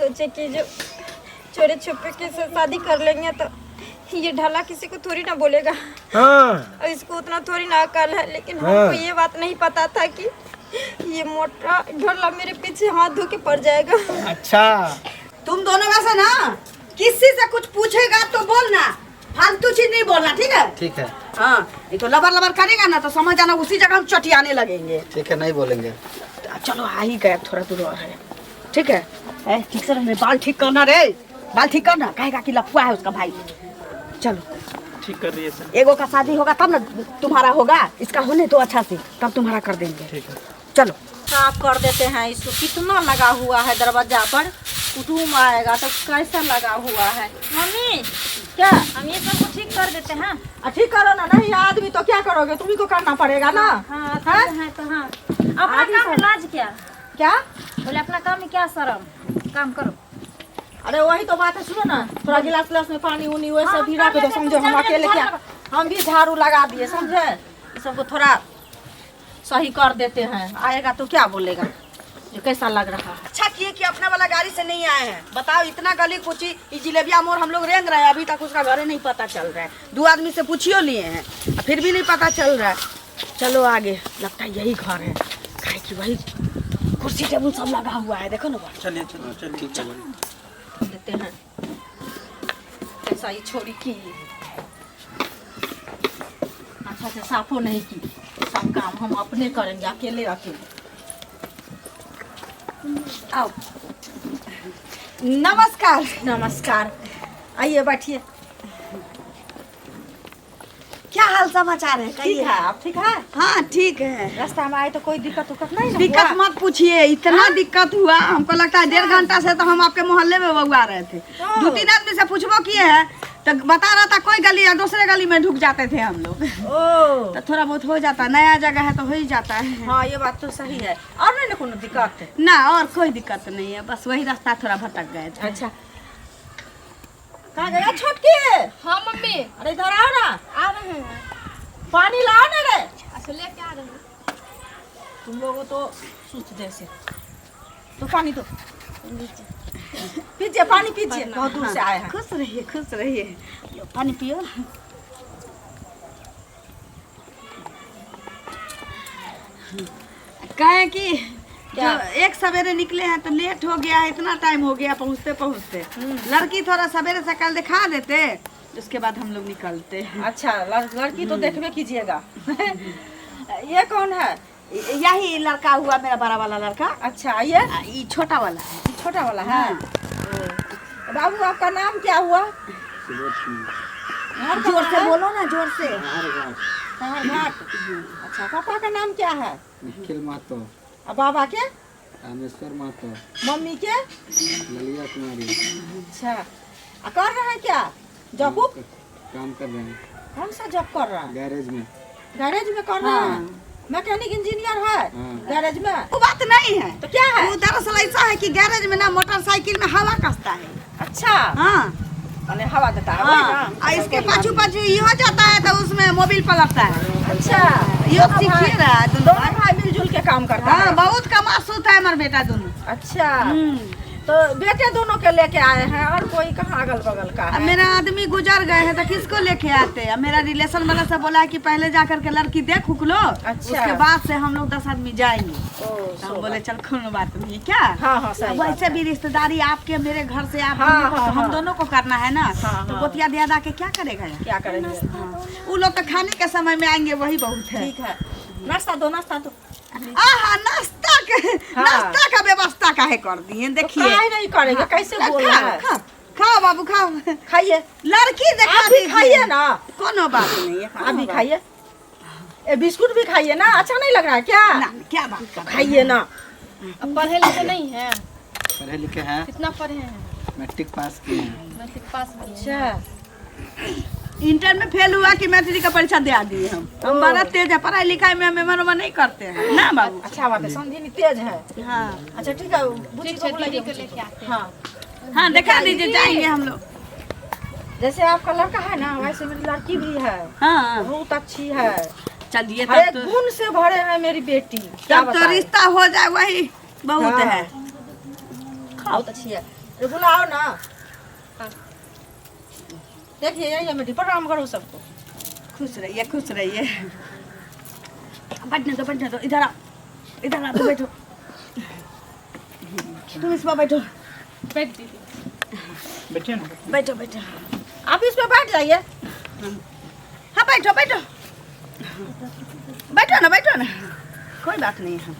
सोचे कि जो चोरी छुपे के से शादी कर लेंगे तो ये ढाला किसी को थोड़ी ना बोलेगा। हाँ। और इसको उतना थोड़ी ना अकल है, लेकिन हमको ये बात नहीं पता था कि ये मोटा ढोला मेरे पीछे हाथ धो के पड़ जाएगा। अच्छा तुम दोनों में से ना किसी से कुछ पूछेगा तो बोलना, फालतू चीज नहीं बोलना, ठीक है? ठीक है। हाँ, ये तो लबर लबर करेगा ना तो समझ जाना उसी जगह हम चटियाने लगेंगे। ठीक है, नहीं बोलेंगे। चलो आ ही गए, थोड़ा दूर और है, ठीक है? ठीक से रहने, बाल ठीक करना रे, बाल ठीक करना, कहेगा कि लफुआ है उसका भाई। चलो ठीक कर दिए सर। एगो का शादी होगा तब ना तुम्हारा होगा, इसका होने तो अच्छा से, तब तुम्हारा कर देंगे। ठीक है, चलो साफ कर देते हैं इसको। कितना लगा हुआ है दरवाजा पर, कुटुम आएगा तो कैसा लगा हुआ है। मम्मी क्या हम ये सब ठीक कर देते हैं? ठीक करो ना, नहीं आदमी तो क्या करोगे, तुम्ही को करना पड़ेगा ना। हाँ है तो हाँ, अपना काम में लाज क्या? क्या बोले अपना काम में क्या शर्म, काम करो। अरे वही तो बात है, सुनो ना, थोड़ा गिलास गिलास में पानी उनी वैसे भी रख दो, समझो हम अकेले क्या, हम भी झाड़ू लगा दिए, समझे? ये सबको थोड़ा सही कर देते हैं, आएगा तो क्या बोलेगा, जो कैसा लग रहा है। अच्छा किए कि अपना वाला गाड़ी से नहीं आए हैं, बताओ इतना गली कुची जिलेबिया मोड़ हम लोग रेंग रहे हैं, अभी तक उसका घर नहीं पता चल रहा है। 2 आदमी से पूछियो लिए हैं, फिर भी नहीं पता चल रहा है। चलो आगे, लगता है यही घर है, काहे कि वही कुर्सी टेबल सब लगा हुआ है, देखो ना। चलिए चलो चलिए देते हैं ऐसा ही छोड़ी की अच्छा से साफो नहीं की, सब काम हम अपने करेंगे, अकेले अकेले। आओ, नमस्कार। नमस्कार, आइए बैठिए। क्या हाल समाचार है? ठीक है, आप ठीक है? हाँ ठीक है। रास्ता में आए तो कोई दिक्कत उक्कत नहीं ना? दिक्कत मत पूछिए, इतना दिक्कत हुआ, हमको लगता है 1.5 घंटा से तो हम आपके मोहल्ले में बउआ रहे थे। 2-3 आदमी से पूछबो किए हैं तो बता रहा था कोई गली या दूसरे गली में ढुक जाते थे हम लोग। तो थोड़ा बहुत हो जाता है, नया जगह है तो हो ही जाता है। हाँ ये बात तो सही है। और नहीं ना कोई दिक्कत है? ना और कोई दिक्कत नहीं है, बस वही रास्ता थोड़ा भटक गए थे। अच्छा कहाँ गया छोटकी? हाँ मम्मी, अरे इधर आओ ना। आ रहे हैं। पानी लाओ ना रे। अच्छा लेके आ रहे हैं। तुम लोगों तो सुस्त जैसे, तो पानी तो पीजिए, पानी पीजिए, बहुत दूर से आए हैं। खुश रहिए, खुश रहिए, पानी पियो। कहे कि जो एक सवेरे निकले हैं तो लेट हो गया है, इतना टाइम हो गया पहुँचते पहुँचते। लड़की थोड़ा सवेरे से कल दिखा देते, उसके बाद हम लोग निकलते। अच्छा लड़की तो देखबे कीजिएगा। ये कौन है? यही लड़का हुआ मेरा बड़ा वाला लड़का। अच्छा ये छोटा वाला है। छोटा वाला है। बाबू आपका नाम क्या हुआ? जोर से बोलो ना, जोर से। घाट। अच्छा पापा का नाम क्या है? निखिल महतो। और बाबा के? रामेश्वर महतो। मम्मी के? ललिया कुमारी। अच्छा कर रहे हैं क्या जॉब? काम कर रहे हैं। कौन सा जॉब कर रहा है? गैरेज में। गैरेज में कर रहा है? मैकेनिक इंजीनियर है गैरेज में? वो बात नहीं है तो क्या है? वो दरअसल ऐसा है कि गैरेज में ना मोटरसाइकिल में हवा कसता है। अच्छा हाँ, मैंने हवा देता है। हाँ, इसके पाछू पाछू ये हो जाता है तो उसमें मोबिल पलटता है। अच्छा ये सीखिए रहा है, दोनों भाई मिलजुल के काम करता है। बहुत कमासूत है हमारा बेटा दोनों। अच्छा तो बेटे दोनों के लेके आए हैं, और कोई कहाँ अगल बगल का है? मेरा आदमी गुजर गए हैं तो किसको लेके आते हैं? मेरा रिलेशन वाला से बोला है कि पहले जाकर के लड़की देख उक लो। अच्छा उसके बाद से हम लोग 10 आदमी जाएंगे। तो हम बोले चल कोई बात नहीं, क्या हाँ सही वैसे भी रिश्तेदारी आपके मेरे घर से आप हम दोनों को करना है ना। तो गोतिया दिया के क्या करेगा? क्या करेंगे? वो लोग तो खाने के समय में आएंगे, वही बहुत है। ठीक है, नाश्ता दो, नाश्ता दो। नाश्ता का व्यवस्था काहे कर दिए? देखिए तो नहीं करेंगे, कैसे बोल रहा है? खाओ बाबू खाओ, खाइए। लड़की देखा दीजिए, खाइए ना, कोनो बात नहीं है, अभी खाइए। ए बिस्कुट भी खाइए ना, अच्छा नहीं लग रहा है क्या? ना, क्या बात कर, खाइए ना। अब पढ़े लिखे नहीं है? पढ़े लिखे हैं। कितना पढ़े हैं? मैट्रिक पास किए हैं। Matric pass. अच्छा इंटर में फेल हुआ कि मैट्रिक का परीक्षा दे दिए हम बड़ा तेज है, पढ़ाई लिखाई में हमें मन नहीं करते हैं ना बाबू। अच्छा बात है, समझी नहीं तेज है। हाँ अच्छा ठीक है, बुच्ची को बुलाइए, लेके आते हैं। हाँ हाँ दिखा दीजिए, जाएंगे हम लोग। जैसे आपका लड़का है ना वैसे मेरी लड़की भी है। हाँ बहुत अच्छी है। चलिए तब तो गुण से भरे हैं मेरी बेटी। तब तो रिश्ता हो जाए वही बहुत है। बहुत अच्छी है। बुलाओ ना। देखिए ये बेटी प्रणाम करो सबको। खुश रहिए। बैठने दो इधर आओ तो बैठो। तुम इस पर बैठो। बैठ दीदी। बैठिए ना। बैठो आप इस पे बैठ जाइए। हाँ बैठो ना, कोई बात नहीं है।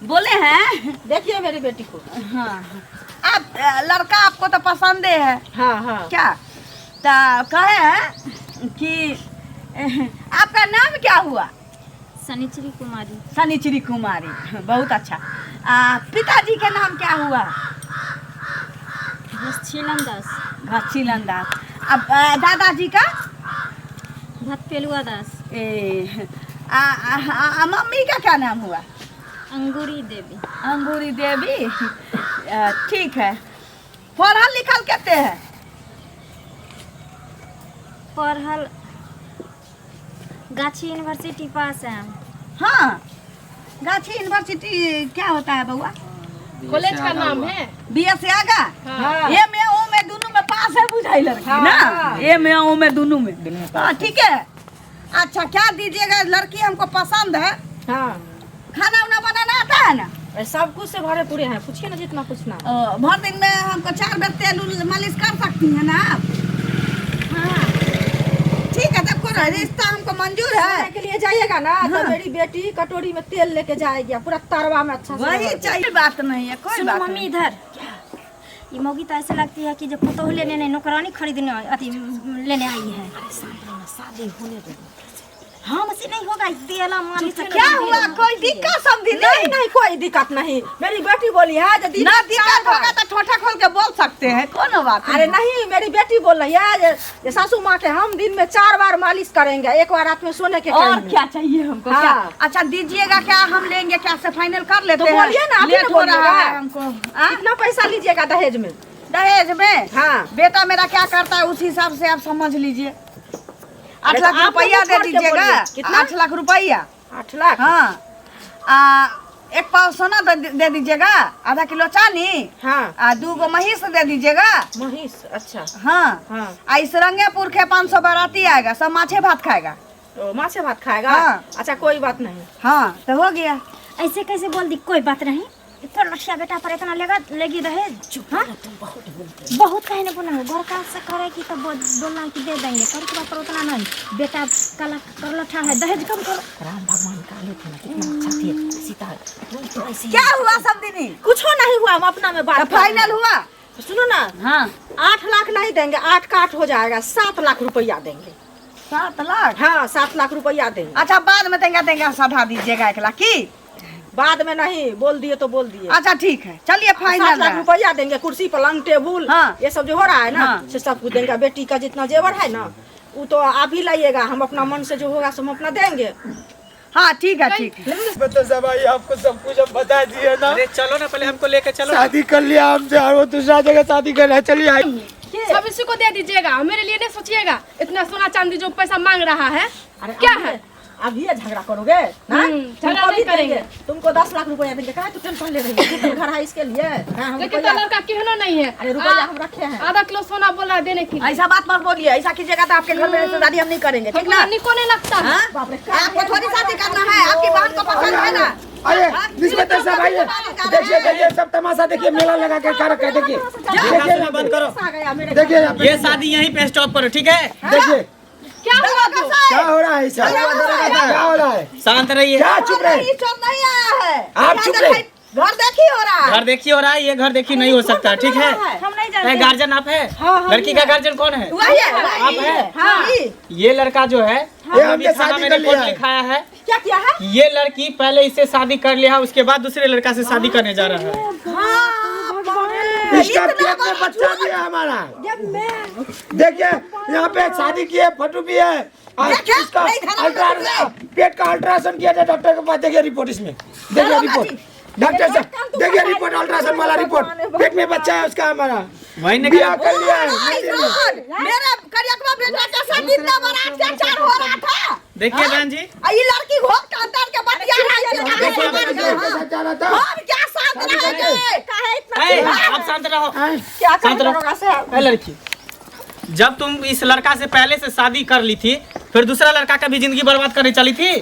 बोले हैं देखिए मेरी बेटी को। हाँ आप लड़का आपको तो पसंद है। हाँ क्या तो कहे हैं कि आपका नाम क्या हुआ? सनिचरी कुमारी। बहुत अच्छा। पिताजी का नाम क्या हुआ? घसीलन दास। अब दादाजी का? मम्मी का क्या नाम हुआ? अंगूरी देवी। ठीक है। पढ़ल लिखल कहते हैं? पढ़ल गाछी यूनिवर्सिटी पास है। हाँ गाछी यूनिवर्सिटी क्या होता है बउआ? कॉलेज का नाम है। BS से आगा? हाँ। ए में ओ में दोनों में पास है बुझाई लड़की हाँ। ना। ए में ओ में दोनों में। दोनों में हाँ पास ठीक है। अच्छा क्या दीजिएगा, लड़की हमको पसंद है। हाँ खाना उना बनाना आता है ना? सब कुछ से भरे पूरे हैं, पूछिए ना जितना पूछना। भर दिन में हमको 4 बार तेल मालिश कर सकती है ना आप? हाँ ठीक है तब कोई रिश्ता हमको मंजूर है। के लिए जाइएगा ना हाँ। तो मेरी बेटी कटोरी में तेल लेके जाएगी, पूरा तरवा में अच्छा से वही रगड़ चाहिए, बात नहीं है कोई सुनो बात मम्मी नहीं। इधर। ये मौगी तो ऐसे लगती है कि जो पुतोह लेने नहीं नौकरानी खरीदने अति लेने आई है। शादी होने दो। हाँ मसी नहीं होगा तेला मालिश से क्या हुआ, कोई दिक्कत समझी नहीं? नहीं कोई दिक्कत नहीं, मेरी बेटी बोली है यदि ना दिक्कत होगा तो ठोठा खोल के बोल सकते हैं, कौन बात अरे नहीं मेरी बेटी बोल रही है ये सासू माँ के हम दिन में 4 बार मालिश करेंगे, एक बार रात में सोने के और टाइम में। क्या चाहिए हमको? हाँ। क्या अच्छा दीजिएगा, क्या हम लेंगे, क्या से फाइनल कर लेते तो हैं? बोलिए ना, अभी लेट ना हो रहा बोलिएगा। है हमको। हाँ? कितना पैसा लीजिएगा दहेज में? दहेज में? हाँ। बेटा मेरा क्या करता है उस हिसाब से आप समझ लीजिए। 8 अरे लाख तो आप रुपया लोग दे छोड़ के दीजिएगा। बोलिए। कितना? 8 लाख रुपया। 8 लाख। हाँ। 1 पाव सोना दे दीजिएगा, आधा किलो चानी, हाँ 2 गो महीस दे दीजिएगा। महीस। अच्छा हाँ हाँ इस रंगेपुर के 500 बाराती आएगा, सब माछे भात खाएगा। तो माछे भात खाएगा। हाँ। अच्छा कोई बात नहीं। हाँ तो हो गया। ऐसे कैसे बोल दी? कोई बात नहीं, इतना लक्ष्या बेटा पर इतना लेगी दहेज। हाँ बहुत कहने बोला घर का से करेगी तो बोलना कि दे देंगे, कर के बात पर उतना नहीं। बेटा काला कर लठा है, दहेज कम करो। राम भगवान का लेते ना कितना अच्छा थे सीता। तो ऐसे क्या हुआ सब दिनी? कुछ नहीं हुआ, हम अपना में बात फाइनल हुआ? सुनो ना। हाँ 8 लाख नहीं देंगे, 8 का 8 हो जाएगा, 7 लाख रुपया देंगे। 7 लाख? हाँ 7 लाख रुपया देंगे। अच्छा बाद में देंगे साधा दीजिएगा 1 लाख की? बाद में नहीं, बोल दिए तो बोल दिए। अच्छा ठीक है चलिए 7 फाइनल लाख है। रुपया देंगे, कुर्सी पलंग टेबुल हाँ। ये सब जो हो रहा है ना हाँ। से सब कुछ देंगे। बेटी का जितना जेवर है ना वो तो आप ही लाइएगा, हम अपना मन से जो होगा सब हम अपना देंगे। हाँ ठीक है ठीक है। तो सब भाई आपको सब कुछ हम बता दिए ना। अरे चलो ना पहले हमको लेके चलो। शादी कर लिया हमसे और वो दूसरा जगह शादी कर रहा है। चलिए सब इसी को दे दीजिएगा, मेरे लिए नहीं सोचिएगा। इतना सोना चांदी जो पैसा मांग रहा है अरे क्या अब है? ये- अब ये झगड़ा करोगे ना? झगड़ा तुमको नहीं भी देंगे। करेंगे। तुमको 10 लाख रुपया देंगे, कहा तू टेंशन ले रही है? कितना घर है इसके लिए? हाँ, हम लेकिन तो लड़का कहना नहीं है। अरे रुपया हम रखे हैं। आधा किलो सोना बोला है देने की। ऐसा बात मत बोलिए, ऐसा कीजिएगा तो आपके घर में रिश्तेदारी हम नहीं करेंगे, ठीक ना? हमको निको नहीं लगता है। हाँ? बाप रे, क्या आपको थोड़ी शादी करना है, आपकी बहन को पसंद है ना? अरे निस्बत साहब आइए, देखिए देखिए सब तमाशा देखिए, मेला लगा के क्या रखा है देखिए। देखिए यहाँ बंद पे, करो। आ गया मेरे देखिए यहाँ पे, ये शादी यहीं पे स्टॉप करो, ठीक है? देखिए क्या हुआ तो? क्या हो रहा है ऐसा? क्या हो रहा है? शांत रहिए। क्या चुप रहे? नहीं, चोर नहीं आया है। आप क्या चुप देखा- रहे। घर देखी हो रहा है। घर देखी हो रहा है, ये घर देखी नहीं हो सकता, ठीक है? हम नहीं है जानते। गार्जियन आप है? लड़की का गार्जियन कौन है? वही है, आप वही है? है। हाँ। ये लड़का जो है ये अभी हमसे थाना शादी में कर रिपोर्ट लिया है। लिखाया है। क्या किया है? ये लड़की पहले इससे शादी कर लिया है, उसके बाद दूसरे लड़का से शादी करने जा रहा है। इसका पेट में बच्चा भी है हमारा। देखिए यहाँ पे शादी की है, फोटो भी है और देखिए, इसका नहीं धरा पेट का अल्ट्रासाउंड किया था डॉक्टर के पास। देखिए रिपोर्ट इसमें, देखिए रिपोर्ट डॉक्टर साहब, देखिए रिपोर्ट, अल्ट्रासाउंड वाला रिपोर्ट। पेट में बच्चा है उसका हमारा, वही ने ब्याह कर लिया है। मेरा करियकवा बेटा के साथ इतना बड़ा अत्याचार हो रहा था। देखिए बहन जी, ये लड़की घोट का अंदर के बतिया रही है। हम क्या शांत रहेंगे? काहे इतना आप शांत रहो। क्या शांत रहो। करोगे साहब? लड़की, जब तुम इस लड़का से पहले से शादी कर ली थी, फिर दूसरा लड़का का भी जिंदगी बर्बाद करने चली थी।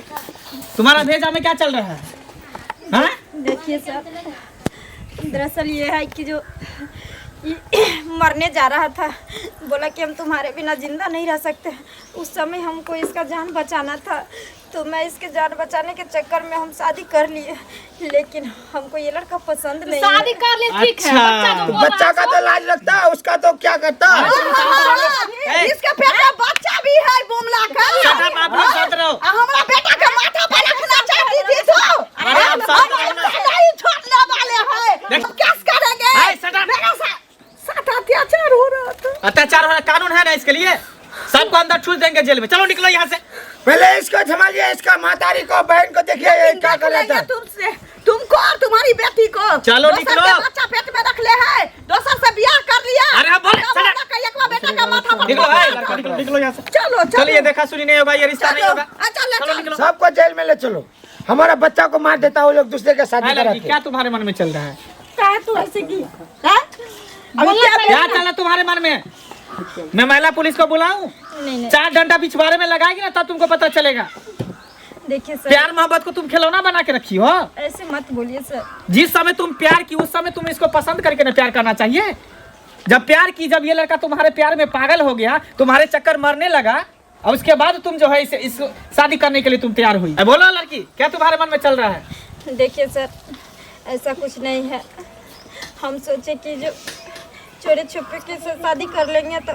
तुम्हारा भेजा में क्या चल रहा है? हाँ? देखिए सर, दरअसल ये है कि जो मरने जा रहा था, बोला कि हम तुम्हारे बिना जिंदा नहीं रह सकते। उस समय हमको इसका जान बचाना था, तो मैं इसके जान बचाने के चक्कर में हम शादी कर लिए, लेकिन हमको ये लड़का पसंद नहीं है। शादी कर ले, ठीक है। अच्छा। बच्चा का तो लाज लगता है, उसका तो क्या करता है? इसके पेट में बच्चा भी है बुमला का। शांत रहो, आप लोग शांत रहो। हमारा बेटा का माथा पर रखना चाहती थी तो। अरे आप शांत रहो ना। नहीं छोड़ने वाले हैं। हम क्या करेंगे? मेरा साथ अत्याचार हो रहा था। अत्याचार हो रहा, कानून है ना इसके लिए। सबको अंदर ठूस देंगे जेल में। चलो निकलो यहाँ से। पहले इसको संभालिए, इसका मातारी को, बहन को देखिए ये क्या कर रहा था। तुमसे, तुमको और तुम्हारी बेटी को। चलो दोसर निकलो। के बच्चा पेट में रख ले है, दोसर से ब्याह कर लिया। अरे अब बोले, चलो। एकवा बेटा का माथा पर निकलो, लड़का, निकलो यहाँ से। चलो चलो। चलिए, देखा सुनी नहीं होगा, ये रिश्ता नहीं चलो होगा। चलो निकलो। सबको जेल में ले चलो। हमारा बच्चा को मार देता, वो लोग दूसरे के शादी लड़की, कराते। क्या तुम्हारे मन में चल रहा है? काहे तू ऐसे की? हैं? अभी क्या चल रहा तुम्हारे मन में? मैं महिला पुलिस को बुलाऊं? नहीं 4 डंडा पिछवाड़े में लगाएगी ना, तब तुमको पता चलेगा। देखिए सर, प्यार मोहब्बत को तुम खिलौना बना के रखी हो। ऐसे मत बोलिए सर। जिस समय तुम प्यार की, उस समय तुम इसको पसंद करके ना प्यार करना चाहिए। जब प्यार की, जब ये लड़का तुम्हारे प्यार में पागल हो गया, तुम्हारे चक्कर मरने लगा, और उसके बाद तुम जो है इस शादी करने के लिए तुम तैयार हुई। बोलो लड़की, क्या तुम्हारे मन में चल रहा है? देखिए सर, ऐसा कुछ नहीं है। हम सोचे कि जो चोरी छुपे के से शादी कर लेंगे तो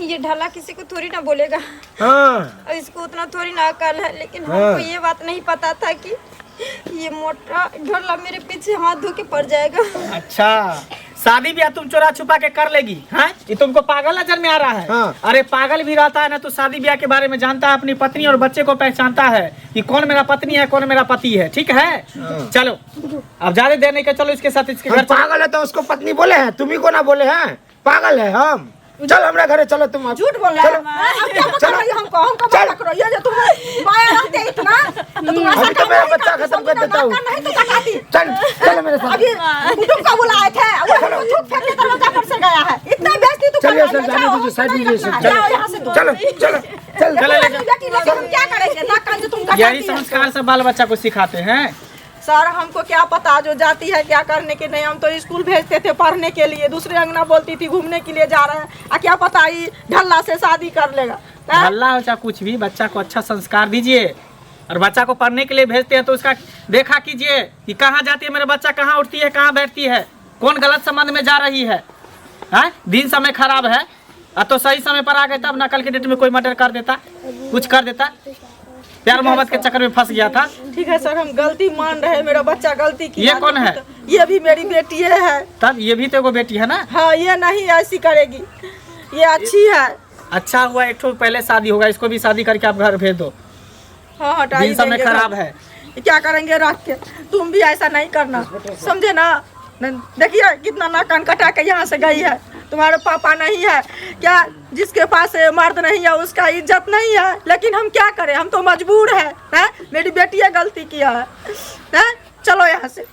ये ढाला किसी को थोड़ी ना बोलेगा, हाँ। और इसको उतना थोड़ी ना अकल है। लेकिन हमको ये बात नहीं पता था कि ये मोटा ढोला मेरे पीछे हाथ धो के पड़ जाएगा। अच्छा, शादी ब्याह तुम चोरा छुपा के कर लेगी? हाँ, ये तुमको पागल नजर में आ रहा है? हाँ। अरे पागल भी रहता है ना तो शादी ब्याह के बारे में जानता है, अपनी पत्नी और बच्चे को पहचानता है कि कौन मेरा पत्नी है, कौन मेरा पति है। ठीक है, चलो अब ज्यादा देर नहीं कर, चलो इसके साथ इसके हम घर चलो। पागल है तो उसको पत्नी बोले हैं, तुम्ही को ना बोले हैं? पागल है हम। चल हमारे घरे चलो, तुम अब। झूठ बोल रहा है। अब क्या पता रही हमको चल। पकड़ो। ये जो तुम माया रहते इतना, तो तुम ऐसा अभी तो मेरा बच्चा खत्म कर देता हूँ। नहीं तो बताती। चल चल मेरे साथ। अभी तुमको बुलाए थे, वो झूठ फेंकने तो मुजफ्फर से गया है। इतना बेइज्जती तू चलिए कर सर, रही है। जाने जाओ, दीजिए, साइड नहीं दीजिए रखना सर। है। जाओ यहाँ से चलो दूर। चलो चलो चल। चलो, बेटी लेके हम क्या करेंगे? ना कान जो तुम यही कटाती है। संस्कार सब बाल बच्चा को सिखाते हैं। सर हमको क्या पता जो जाती है क्या करने के नहीं। हम तो स्कूल भेजते थे पढ़ने के लिए, दूसरे अंगना बोलती थी घूमने के लिए जा रहे हैं। क्या पता ये ढल्ला से शादी कर लेगा। हल्ला हो चाहे कुछ भी, बच्चा को अच्छा संस्कार दीजिए। और बच्चा को पढ़ने के लिए भेजते हैं तो उसका देखा कीजिए कि कहाँ जाती है मेरा बच्चा, कहाँ उठती है, कहाँ बैठती है, कौन गलत संबंध में जा रही है। हाँ, दिन समय खराब है, तो सही समय पर आ गए तब ना कल के डेट में कोई मर्डर कर देता, कुछ कर देता। प्यार मोहब्बत के चक्कर में फंस गया था। ठीक है सर, हम गलती मान रहे हैं, मेरा बच्चा गलती किया। ये कौन है? ये भी मेरी बेटी है। तब ये भी तो एगो बेटी है ना? हाँ, ये नहीं ऐसी करेगी, ये अच्छी है। अच्छा हुआ एक ठो पहले शादी होगा, इसको भी शादी करके आप घर भेज दो। हाँ हटाई दिन समय देंगे। खराब है। क्या करेंगे रख के? तुम भी ऐसा नहीं करना, समझे ना? देखिए कितना नाकान कटा के यहाँ से गई है। तुम्हारे पापा नहीं है क्या? जिसके पास मर्द नहीं है उसका इज्जत नहीं है। लेकिन हम क्या करें, हम तो मजबूर है। मेरी बेटी गलती किया है। चलो यहाँ से।